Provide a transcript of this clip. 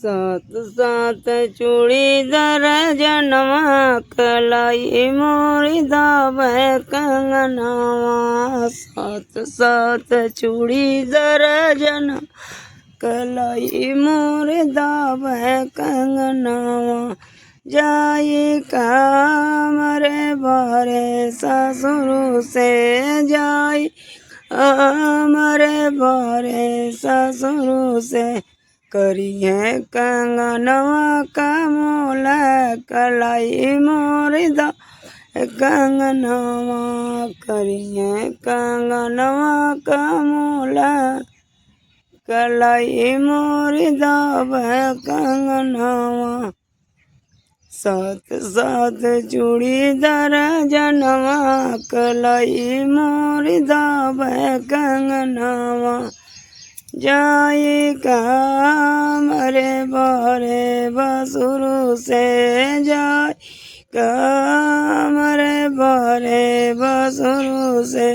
सात सात चूड़ीदार जनवा कलाई मोरी दावे कंगनवा। सात सात चूड़ीदार जनवा कलाई मोरी दावे कंगनवा। जाई काम रे बारे ससुर से जाई हमारे बारे ससुर से करिए कंगनवा का मोला कलाई मोरी दा कंगनवा। करिए कंगनवा का मोला कलाई मोरी दावे कंगनवा। सात सात चूड़ीदार जनवा कलाई मोरी दावे कंगनवा। जाई काम रे बारे बसुर से जाई काम रे बारे बसुर से